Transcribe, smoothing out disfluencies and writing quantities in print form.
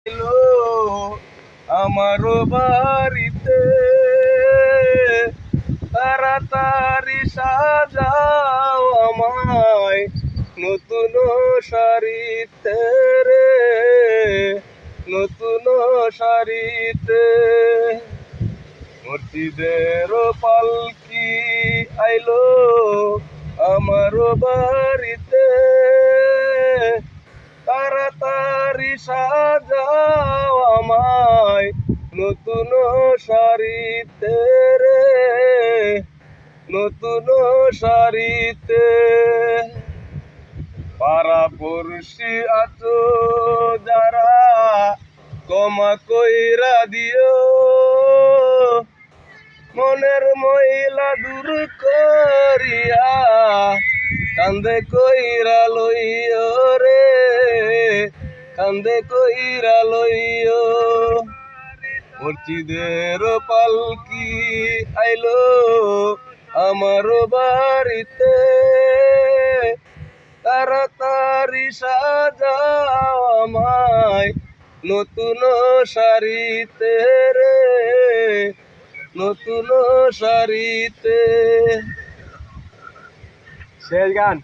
এলো আমার বাড়িতে তাড়াতাড়ি সাজাও আমায় নতুন শাড়িতে রে, নতুন শাড়িতে। মসজিদের পালকি আইলো আমার বাড়িতে তাড়াতাড়ি সাজাও আমায় নতুন শাড়িতে রে, নতুন শাড়িতে। পাড়া পড়শি আছো যারা ক্ষমা কইরা দিও, মনের মহিলা দূর করিয়া কান্দে কইরা লইও রে, কান্দে কইরা লইও। মসজিদের পালকি আইলো আমার বাড়িতে তাড়াতাড়ি সাজাও আমায় নতুন শাড়িতে রে, নতুন শাড়িতে। শেষ গান।